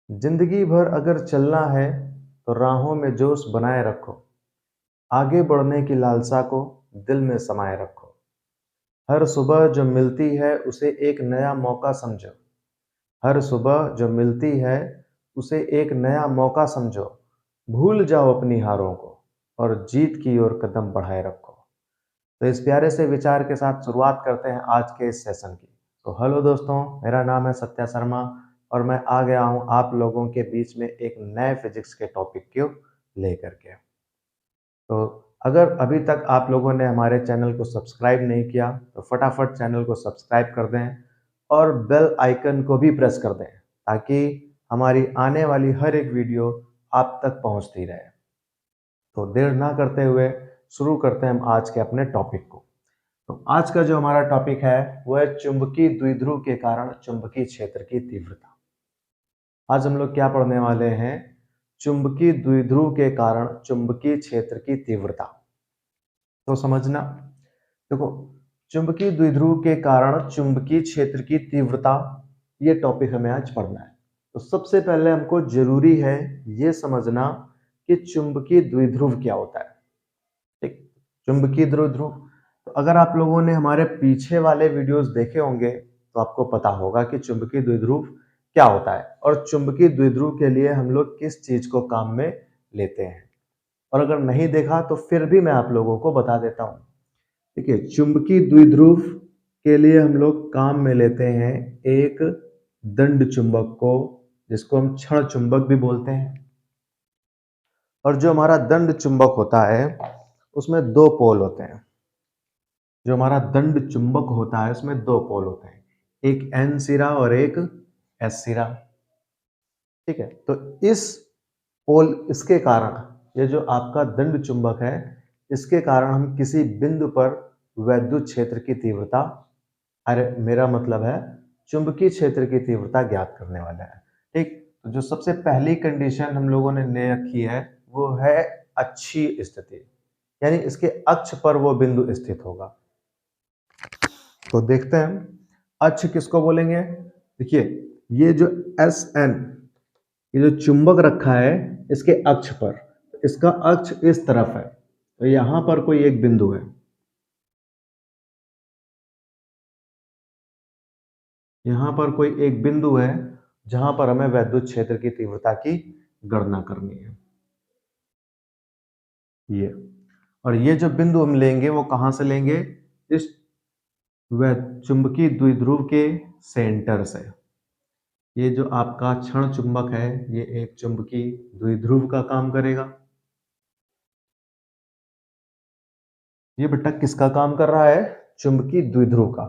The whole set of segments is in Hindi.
जिंदगी भर अगर चलना है तो राहों में जोश बनाए रखो। आगे बढ़ने की लालसा को दिल में समाये रखो। हर सुबह जो मिलती है उसे एक नया मौका समझो। हर सुबह जो मिलती है उसे एक नया मौका समझो। भूल जाओ अपनी हारों को और जीत की ओर कदम बढ़ाए रखो। तो इस प्यारे से विचार के साथ शुरुआत करते हैं आज के इस सेशन की। तो हेलो दोस्तों, मेरा नाम है सत्या शर्मा और मैं आ गया हूं आप लोगों के बीच में एक नए फिजिक्स के टॉपिक को लेकर के। तो अगर अभी तक आप लोगों ने हमारे चैनल को सब्सक्राइब नहीं किया तो फटाफट चैनल को सब्सक्राइब कर दें और बेल आइकन को भी प्रेस कर दें ताकि हमारी आने वाली हर एक वीडियो आप तक पहुंचती रहे। तो देर ना करते हुए शुरू करते हैं हम आज के अपने टॉपिक को। तो आज का जो हमारा टॉपिक है वो है चुंबकीय द्विध्रुव के कारण चुंबकीय क्षेत्र की तीव्रता। आज हम लोग क्या पढ़ने वाले हैं? चुंबकीय द्विध्रुव के कारण चुंबकीय क्षेत्र की तीव्रता। तो समझना, देखो, चुंबकीय द्विध्रुव के कारण चुंबकीय क्षेत्र की तीव्रता, ये टॉपिक हमें आज पढ़ना है। तो सबसे पहले हमको जरूरी है ये समझना कि चुंबकीय द्विध्रुव क्या होता है। ठीक, चुंबकीय द्विध्रुव, तो अगर आप लोगों ने हमारे पीछे वाले वीडियोस देखे होंगे तो आपको पता होगा कि चुंबकीय द्विध्रुव क्या होता है और चुंबकीय द्विध्रुव के लिए हम लोग किस चीज को काम में लेते हैं। और अगर नहीं देखा तो फिर भी मैं आप लोगों को बता देता हूं। देखिए, चुंबकीय द्विध्रुव के लिए हम लोग काम में लेते हैं एक दंड चुंबक को, जिसको हम क्षण चुंबक भी बोलते हैं। और जो हमारा दंड चुंबक होता है उसमें दो पोल होते हैं। जो हमारा दंड चुंबक होता है उसमें दो पोल होते हैं, एक एन सिरा और एक एस सिरा। ठीक है, तो इस पोल, इसके कारण, ये जो आपका दंड चुंबक है, इसके कारण हम किसी बिंदु पर वैद्युत क्षेत्र की तीव्रता, अरे मेरा मतलब है चुंबकीय क्षेत्र की तीव्रता ज्ञात करने वाला है। ठीक, तो जो सबसे पहली कंडीशन हम लोगों ने ले रखी है वो है अक्षीय स्थिति, यानी इसके अक्ष पर वो बिंदु स्थित होगा। तो देखते हैं अक्ष किसको बोलेंगे। देखिए, ये जो एस एन, ये जो चुंबक रखा है इसके अक्ष पर, इसका अक्ष इस तरफ है, तो यहां पर कोई एक बिंदु है, यहां पर कोई एक बिंदु है जहां पर हमें वैद्युत क्षेत्र की तीव्रता की गणना करनी है। ये, और ये जो बिंदु हम लेंगे वो कहां से लेंगे? इस चुंबकीय द्विध्रुव के सेंटर से। ये जो आपका क्षण चुंबक है ये एक चुंबकीय द्विध्रुव का काम करेगा। ये बेटा किसका काम कर रहा है? चुंबकीय द्विध्रुव का।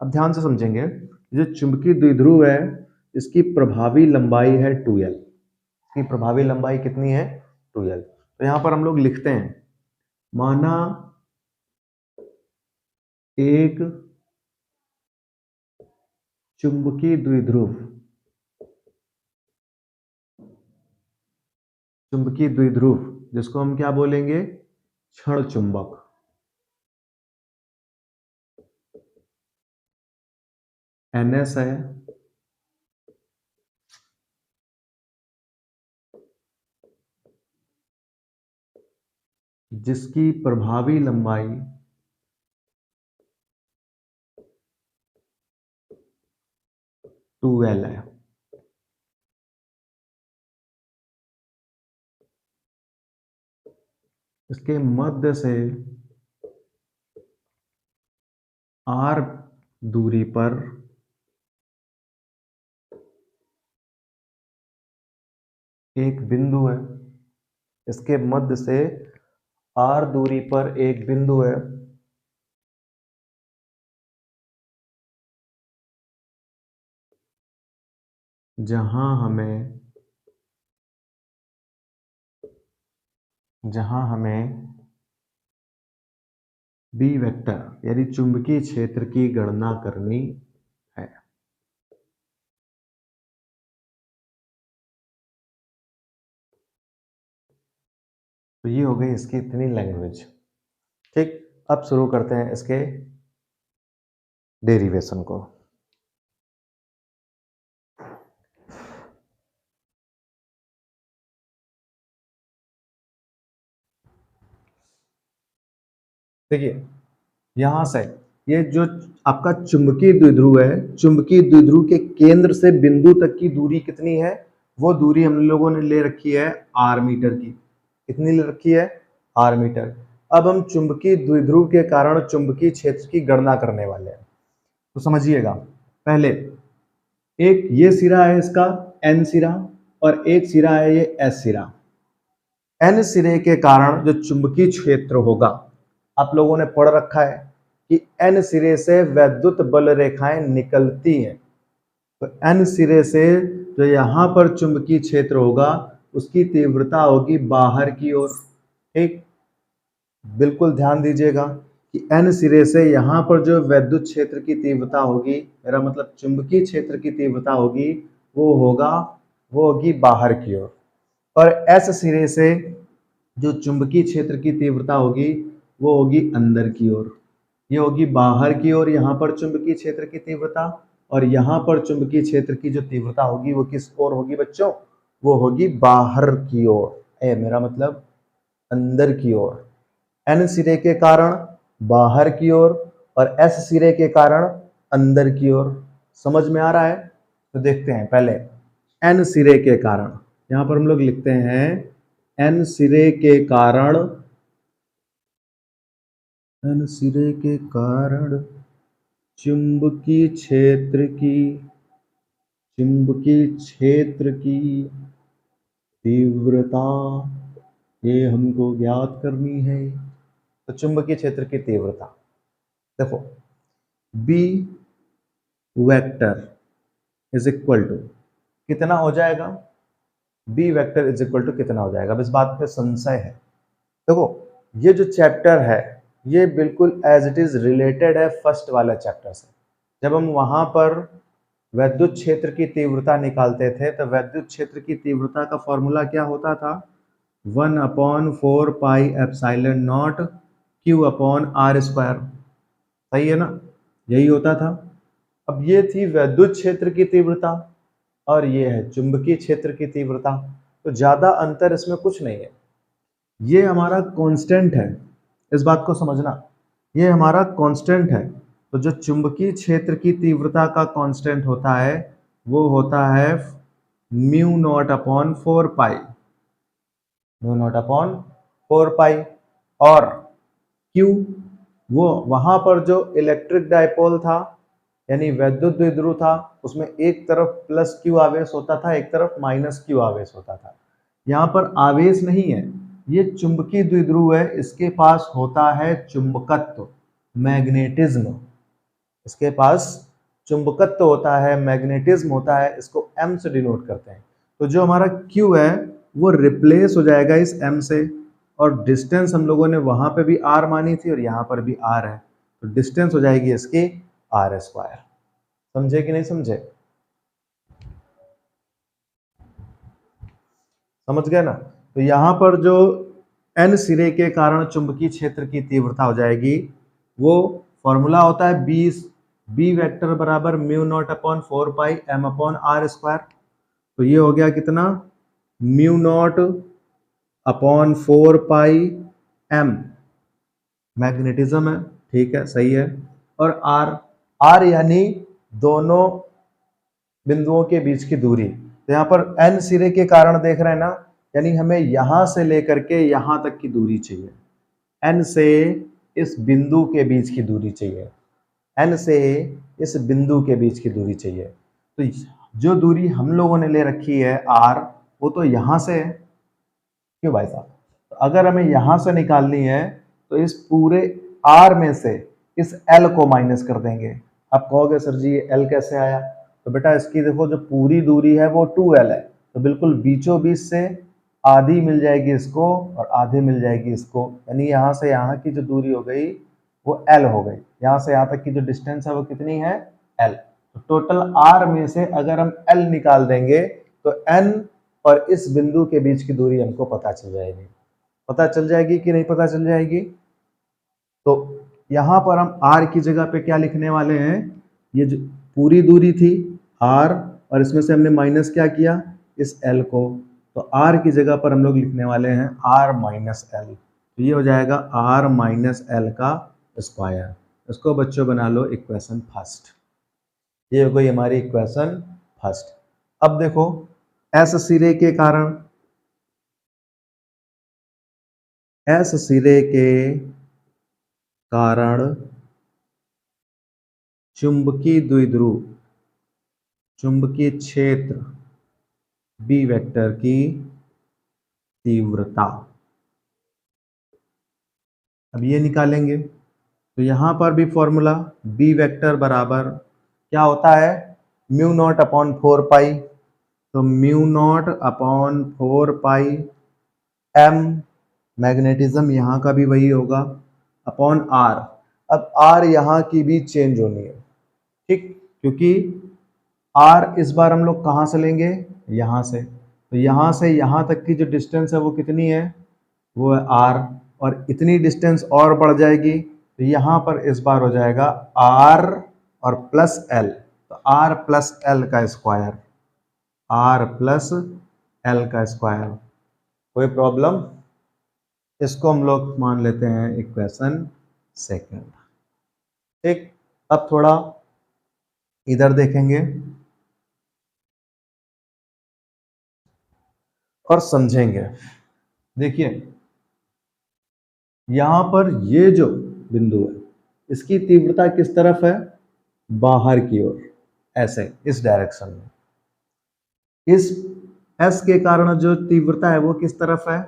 अब ध्यान से समझेंगे, जो चुंबकीय द्विध्रुव है इसकी प्रभावी लंबाई है 2l। इसकी प्रभावी लंबाई कितनी है? 2l। तो यहां पर हम लोग लिखते हैं, माना एक चुंबकीय द्विध्रुव, चुंबकीय द्विध्रुव जिसको हम क्या बोलेंगे? क्षण चुंबक। ns है, जिसकी प्रभावी लंबाई 2l है। इसके मध्य से r दूरी पर एक बिंदु है, इसके मध्य से r दूरी पर एक बिंदु है जहां हमें बी वेक्टर यानी चुंबकीय क्षेत्र की गणना करनी है। तो ये हो गई इसकी इतनी लैंग्वेज। ठीक, अब शुरू करते हैं इसके डेरिवेशन को। देखिए यहां से ये जो आपका चुंबकीय द्विध्रुव है, चुंबकीय द्विध्रुव के केंद्र से बिंदु तक की दूरी कितनी है, वो दूरी हम लोगों ने ले रखी है r मीटर की। कितनी ले रखी है? r metre. अब हम चुंबकीय द्विध्रुव के कारण चुंबकीय क्षेत्र की गणना करने वाले हैं। तो समझिएगा, पहले एक ये सिरा है इसका n सिरा और एक सिरा है ये s सिरा। n सिरे के कारण जो चुंबकीय क्षेत्र होगा, आप लोगों ने पढ़ रखा है कि n सिरे से वैद्युत बल रेखाएं निकलती हैं। तो n सिरे से जो यहां पर चुंबकीय क्षेत्र होगा उसकी तीव्रता होगी बाहर की ओर। ठीक, बिल्कुल ध्यान दीजिएगा कि n सिरे से यहां पर जो वैद्युत क्षेत्र की तीव्रता होगी, मेरा मतलब चुंबकीय क्षेत्र की तीव्रता होगी, वो होगी बाहर की ओर। और s सिरे से जो चुंबकीय क्षेत्र की तीव्रता होगी वो होगी अंदर की ओर। ये होगी बाहर की ओर यहाँ पर चुंबकीय क्षेत्र की तीव्रता, और यहाँ पर चुंबकीय क्षेत्र की जो तीव्रता होगी वो किस ओर होगी बच्चों? वो होगी बाहर की ओर। मेरा मतलब अंदर की ओर। n सिरे के कारण बाहर की ओर और s सिरे के कारण अंदर की ओर। समझ में आ रहा है? तो देखते हैं पहले n सिरे के कारण। यहां पर हम लोग लिखते हैं n सिरे के कारण, n सिरे के कारण चुंबकीय क्षेत्र की तीव्रता, ये हमको ज्ञात करनी है। तो चुंबकीय क्षेत्र की तीव्रता देखो, B vector is equal to कितना हो जाएगा? B vector is equal to कितना हो जाएगा? अब इस बात पे संशय है। देखो ये जो चैप्टर है ये बिल्कुल एज इट इज रिलेटेड है फर्स्ट वाला चैप्टर से। जब हम वहां पर वैद्युत क्षेत्र की तीव्रता निकालते थे तो वैद्युत क्षेत्र की तीव्रता का फॉर्मूला क्या होता था? 1/4 pi epsilon not Q upon R square. सही है ना? यही होता था। अब ये थी वैद्युत क्षेत्र की तीव्रता और ये है चुंबकीय क्षेत्र की तीव्रता। तो ज्यादा अंतर इसमें कुछ नहीं है। ये हमारा कांस्टेंट है, इस बात को समझना, ये हमारा कांस्टेंट है। तो जो चुंबकीय क्षेत्र की तीव्रता का कांस्टेंट होता है वो होता है म्यू नॉट अपॉन 4 पाई, म्यू नॉट अपॉन 4 पाई। और Q, वो वहां पर जो इलेक्ट्रिक डायपोल था यानी वैद्युत द्विध्रुव था, उसमें एक तरफ प्लस Q आवेश होता था, एक तरफ माइनस Q आवेश होता था। यहाँ पर आवेश नहीं है, ये चुंबकीय द्विध्रुव है, इसके पास होता है चुंबकत्व, मैग्नेटिज्म। इसके पास चुंबकत्व होता है, मैग्नेटिज्म होता है, इसको M से डिनोट करते हैं। तो जो हमारा Q है वो रिप्लेस हो जाएगा इस M से, और डिस्टेंस हम लोगों ने वहां पे भी R मानी थी और यहाँ पर भी R है, तो डिस्टेंस हो जाएगी इसकी R स्क्वायर। समझे कि नहीं समझे? समझ गए ना? तो यहाँ पर जो n सिरे के कारण चुंबकीय क्षेत्र की तीव्रता हो जाएगी, वो फॉर्मूला होता है बी वेक्टर बराबर म्यू नॉट अपॉन 4 पाई m अपॉन R स्क्वायर। तो ये हो गया कितना? म्यू नॉट अपॉन 4 पाई m, मैग्नेटिज्म है, ठीक है, सही है, और r यानी दोनों बिंदुओं के बीच की दूरी। तो यहाँ पर n सिरे के कारण देख रहे हैं ना, यानी हमें यहां से लेकर के यहां तक की दूरी चाहिए। n से इस बिंदु के बीच की दूरी चाहिए, n से इस बिंदु के बीच की दूरी चाहिए। तो जो दूरी हम लोगों ने ले रखी है r, वो तो यहां से है। क्यों भाई साहब? तो अगर हमें यहां से निकालनी है तो इस पूरे r में से इस l को माइनस कर देंगे। आप कहोगे सर जी ये l कैसे आया? तो बेटा इसकी देखो जो पूरी दूरी है वो 2l है, तो बिल्कुल बीचों बीच से आधी मिल जाएगी इसको और आधी मिल जाएगी इसको, यानी यहाँ से यहाँ की जो दूरी हो गई वो l हो गई। यहाँ से यहाँ तक की जो डिस्टेंस है वो कितनी है? l। तो टोटल r में से अगर हम l निकाल देंगे तो n और इस बिंदु के बीच की दूरी हमको पता चल जाएगी। पता चल जाएगी कि नहीं पता चल जाएगी? तो यहाँ पर हम r की जगह पे क्या लिखने वाले हैं? ये जो पूरी दूरी थी r और इसमें से हमने माइनस क्या किया? इस l को, तो r की जगह पर हम लोग लिखने वाले हैं r माइनस l। तो ये हो जाएगा r माइनस एल का स्क्वायर। इसको बच्चों बना लो इक्वेशन फर्स्ट। ये हो गई हमारी इक्वेशन फर्स्ट। अब देखो एस सिरे के कारण, एस सिरे के कारण चुंबकीय द्विध्रुव, चुंबकीय क्षेत्र बी वेक्टर की तीव्रता, अब ये निकालेंगे। तो यहां पर भी फॉर्मूला बी वेक्टर बराबर क्या होता है, म्यू नॉट अपॉन 4 पाई। तो mu naught upon 4 pi M, magnetism यहाँ का भी वही होगा, अपॉन आर। अब आर यहाँ की भी चेंज होनी है, ठीक, क्योंकि आर इस बार हम लोग कहाँ से लेंगे, यहाँ से। तो यहाँ से यहाँ तक की जो डिस्टेंस है वो कितनी है, वो है आर, और इतनी डिस्टेंस और बढ़ जाएगी। तो यहाँ पर इस बार हो जाएगा आर और प्लस एल, तो आर प्लस एल का स्क्वायर, आर प्लस एल का स्क्वायर। कोई प्रॉब्लम? इसको हम लोग मान लेते हैं इक्वेशन सेकंड, ठीक। अब थोड़ा इधर देखेंगे और समझेंगे। देखिए यहां पर ये जो बिंदु है इसकी तीव्रता किस तरफ है, बाहर की ओर, ऐसे इस डायरेक्शन में। इस एस के कारण जो तीव्रता है वो किस तरफ है,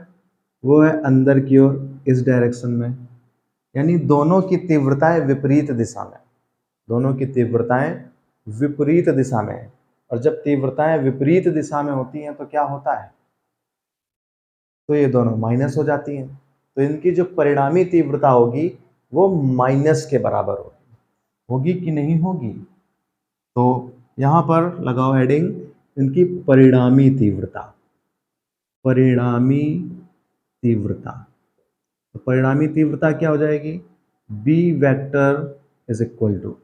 वो है अंदर की ओर, इस डायरेक्शन में। यानी दोनों की तीव्रताएं विपरीत दिशा में, दोनों की तीव्रताएं विपरीत दिशा में है। और जब तीव्रताएं विपरीत दिशा में होती हैं तो क्या होता है, तो ये दोनों माइनस हो जाती हैं। तो इनकी जो परिणामी तीव्रता होगी वो माइनस के बराबर होगी, होगी कि नहीं होगी। तो यहां पर लगाओ हेडिंग, इनकी परिणामी तीव्रता, परिणामी तीव्रता। तो परिणामी तीव्रता क्या हो जाएगी, B vector is equal to,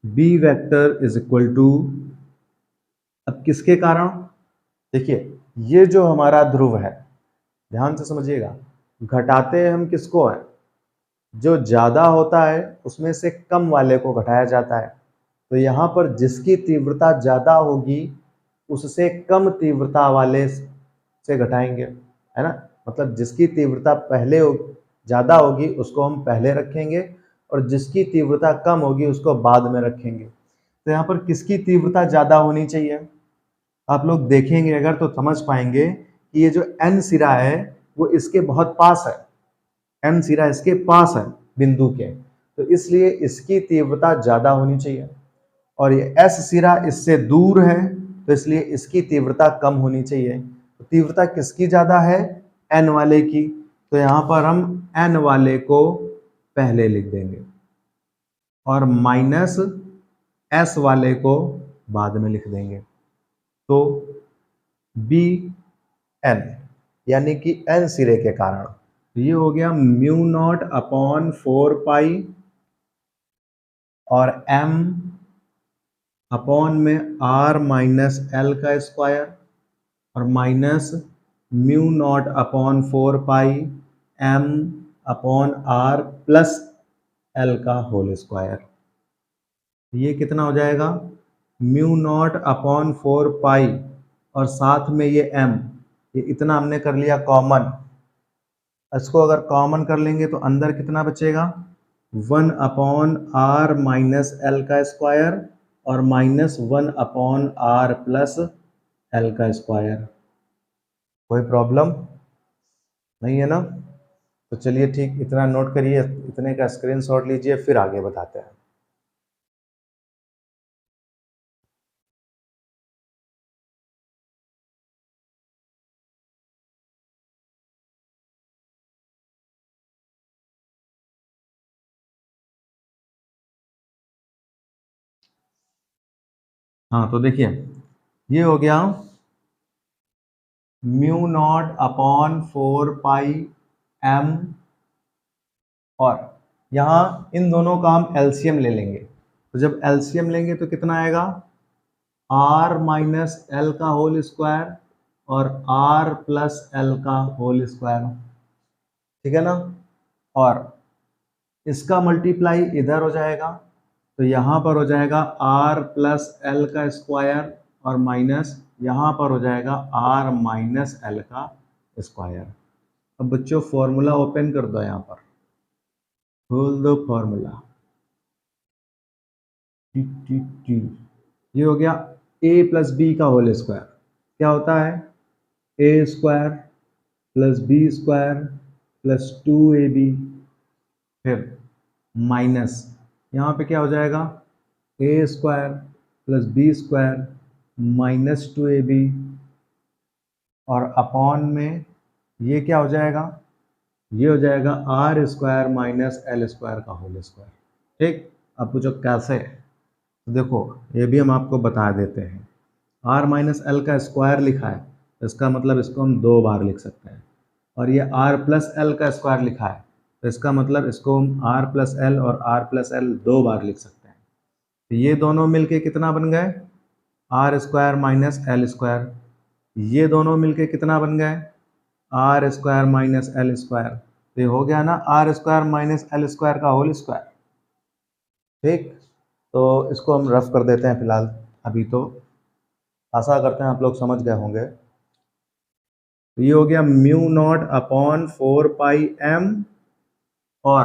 B vector is equal to, अब किसके कारण, देखिए ये जो हमारा ध्रुव है, ध्यान से समझिएगा, घटाते हम किसको है, जो ज्यादा होता है उसमें से कम वाले को घटाया जाता है। तो यहाँ पर जिसकी तीव्रता ज्यादा होगी उससे कम तीव्रता वाले से घटाएंगे, है ना। मतलब जिसकी तीव्रता पहले ज्यादा होगी उसको हम पहले रखेंगे, और जिसकी तीव्रता कम होगी उसको बाद में रखेंगे। तो यहाँ पर किसकी तीव्रता ज्यादा होनी चाहिए, आप लोग देखेंगे अगर तो समझ पाएंगे कि ये जो एन सिरा है वो इसके बहुत पास है, एन सिरा इसके पास है बिंदु के, तो इसलिए इसकी तीव्रता ज्यादा होनी चाहिए। और ये एस सिरा इससे दूर है तो इसलिए इसकी तीव्रता कम होनी चाहिए। तो तीव्रता किसकी ज्यादा है, एन वाले की। तो यहां पर हम एन वाले को पहले लिख देंगे और माइनस एस वाले को बाद में लिख देंगे। तो बी एन यानी कि एन सिरे के कारण, ये हो गया म्यू नॉट अपॉन 4 पाई और एम अपॉन में आर माइनस एल का स्क्वायर, और minus mu not upon 4 pi M upon R plus L का होल स्क्वायर। ये कितना हो जाएगा, म्यू नॉट अपॉन 4 पाई और साथ में ये एम, ये इतना हमने कर लिया कॉमन। इसको अगर कॉमन कर लेंगे तो अंदर कितना बचेगा, 1 अपॉन आर माइनस एल का स्क्वायर और minus 1 upon R plus L का स्क्वायर। कोई प्रॉब्लम नहीं है ना। तो चलिए ठीक, इतना नोट करिए, इतने का स्क्रीनशॉट लीजिए, फिर आगे बताते हैं। हाँ तो देखिए ये हो गया mu not upon 4 pi M, और यहाँ इन दोनों का हम एलसीएम ले लेंगे। तो जब एलसीएम लेंगे तो कितना आएगा, आर माइनस एल का होल स्क्वायर और आर प्लस एल का होल स्क्वायर, ठीक है ना। और इसका मल्टीप्लाई इधर हो जाएगा, तो यहाँ पर हो जाएगा आर प्लस एल का स्क्वायर और माइनस यहाँ पर हो जाएगा आर माइनस एल का स्क्वायर। अब बच्चों फॉर्मूला ओपन कर दो, यहाँ पर खोल दो फॉर्मूला, टी टी टी, ये हो गया ए प्लस बी का होल स्क्वायर, क्या होता है, A square plus B square plus 2ab, फिर माइनस यहाँ पे क्या हो जाएगा, A square plus B square minus 2ab, और अपॉन में ये क्या हो जाएगा, ये हो जाएगा R square minus L square का होल स्क्वायर। ठीक, अब पूछो कैसे, तो देखो ये भी हम आपको बता देते हैं। आर माइनस एल का स्क्वायर लिखा है, इसका मतलब इसको हम 2 बार लिख सकते हैं, और ये आर प्लस एल का स्क्वायर लिखा है, तो इसका मतलब इसको हम आर प्लस एल और आर प्लस एल 2 बार लिख सकते हैं। तो ये दोनों मिलके कितना बन गए, R square minus L square, ये दोनों मिलके कितना बन गए, R square minus L square, तो ये हो गया ना R square minus L square का होल स्क्वायर। ठीक, तो इसको हम रफ कर देते हैं फिलहाल, अभी तो आशा करते हैं आप लोग समझ गए होंगे। तो ये हो गया mu not upon 4 pi M और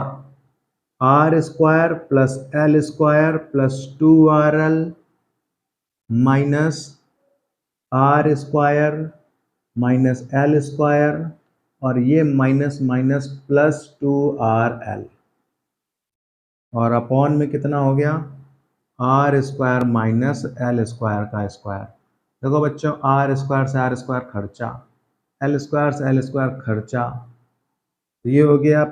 R square plus L square plus 2rl minus R square minus L square, और ये माइनस माइनस प्लस 2rl, और अपॉन में कितना हो गया, R square minus L square का स्क्वायर। देखो बच्चों आर स्क्वायर से आर स्क्वायर खर्चा, एल स्क्वायर से एल स्क्वायर खर्चा, तो ये हो गया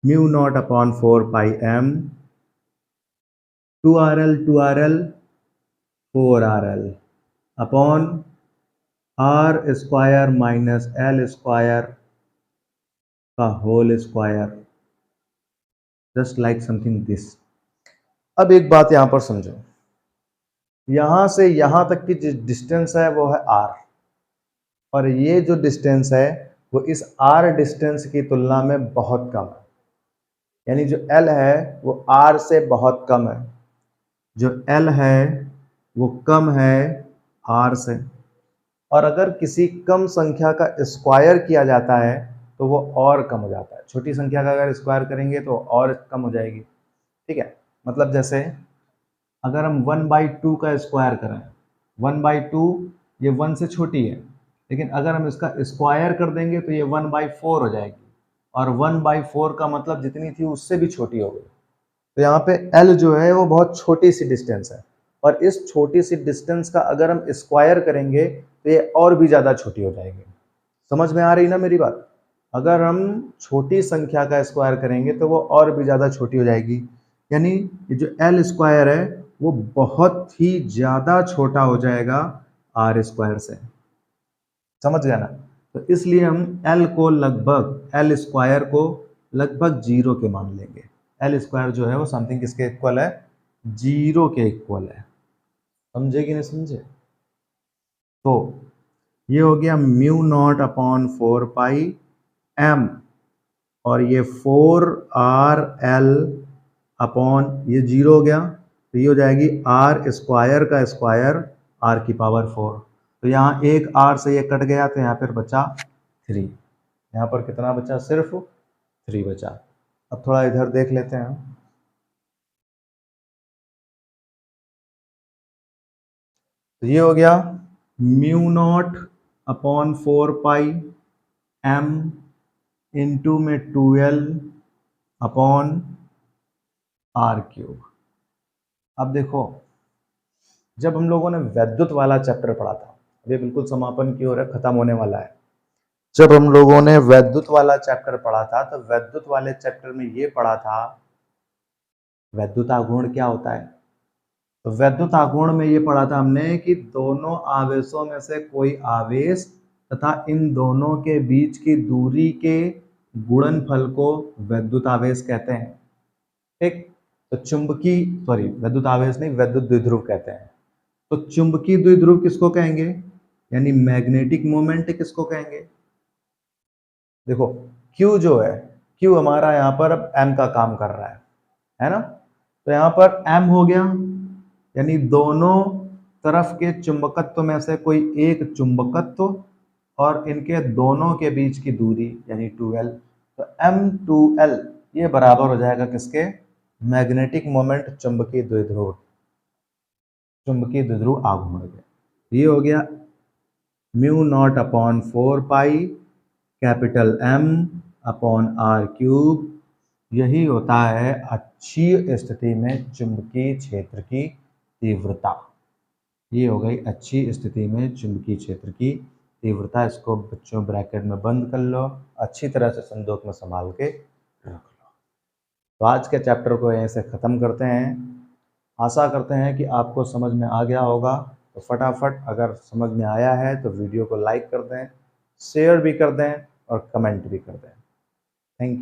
mu not upon 4 pi M 2rl 4rl upon R square minus L square का whole square, just like something this. अब एक बात यहां पर समझो, यहां से यहां तक की जो डिस्टेंस है वो है r, और ये जो डिस्टेंस है वो इस r डिस्टेंस की तुलना में बहुत कम है, यानी जो l है वो r से बहुत कम है, जो l है वो कम है r से। और अगर किसी कम संख्या का स्क्वायर किया जाता है तो वो और कम हो जाता है, छोटी संख्या का अगर स्क्वायर करेंगे तो और कम हो जाएगी। ठीक है, मतलब जैसे अगर हम 1/2 का स्क्वायर करें, 1/2 ये 1 से छोटी है, लेकिन अगर हम इसका स्क्वायर कर देंगे तो ये 1/4 हो जाएगी, और 1/4 का मतलब जितनी थी उससे भी छोटी हो गई। तो यहाँ पे L जो है वो बहुत छोटी सी डिस्टेंस है, और इस छोटी सी डिस्टेंस का अगर हम स्क्वायर करेंगे तो ये और भी ज़्यादा छोटी हो जाएगी। समझ में आ रही ना मेरी बात, अगर हम छोटी संख्या का स्क्वायर करेंगे तो वो और भी ज़्यादा छोटी हो जाएगी, यानी ये जो L स्क्वायर है वो बहुत ही ज़्यादा छोटा हो जाएगा R स्क्वायर से। समझ गया ना, तो इसलिए हम L को लगभग L स्क्वायर को लगभग 0 के मान लेंगे। L स्क्वायर जो है वो समथिंग किसके इक्वल है, 0 के इक्वल है। समझे कि नहीं समझे, तो ये हो गया mu not upon 4 pi M, और ये 4rl अपॉन ये 0 हो गया, तो ये हो जाएगी r स्क्वायर का स्क्वायर r की पावर 4। तो यहाँ एक r से ये कट गया तो यहाँ पर बचा 3, यहाँ पर कितना बचा, सिर्फ 3 बचा। अब थोड़ा इधर देख लेते हैं, तो ये हो गया mu not upon 4 pi M into में 12 अपॉन आर क्यूब। अब देखो जब हम लोगों ने वैद्युत वाला चैप्टर पढ़ा था, अभी बिल्कुल समापन की ओर खत्म होने वाला है, जब हम लोगों ने वैद्युत वाला चैप्टर पढ़ा था तो वैद्युत वाले चैप्टर में ये पढ़ा था वैद्युत आघूर्ण क्या होता है। तो वैद्युत आघूर्ण में ये पढ़ा था हमने कि दोनों आवेशों में से कोई आवेश तथा इन दोनों के बीच की दूरी के गुणनफल को वैद्युत आवेश कहते हैं। ठीक, तो विद्युत आवेश नहीं, विद्युत द्विध्रुव कहते हैं। तो चुंबकीय द्विध्रुव किसको कहेंगे, यानी मैग्नेटिक मोमेंट किसको कहेंगे। देखो Q जो है, Q हमारा यहाँ पर अब M का काम कर रहा है ना। तो यहाँ पर M हो गया, यानी दोनों तरफ के चुंबकत्व में से कोई एक चुंबकत्व और इनके दोनों के बीच की दूरी यानी 2L। तो M2L ये बराबर हो जाएगा किसके, मैग्नेटिक मोमेंट चुंबकीय द्विध्रुव आघूर्ण के। ये हो गया mu not upon 4 pi capital M upon R3। यही होता है अक्षीय स्थिति में चुंबकीय क्षेत्र की तीव्रता। ये हो गई अच्छी स्थिति में चुंबकीय क्षेत्र की तीव्रता। इसको बच्चों ब्रैकेट में बंद कर लो, अच्छी तरह से संदूक में संभाल के रख लो। तो आज के चैप्टर को यहीं से ख़त्म करते हैं। आशा करते हैं कि आपको समझ में आ गया होगा। तो फटाफट अगर समझ में आया है तो वीडियो को लाइक कर दें, शेयर भी कर दें और कमेंट भी कर दें। Thank you.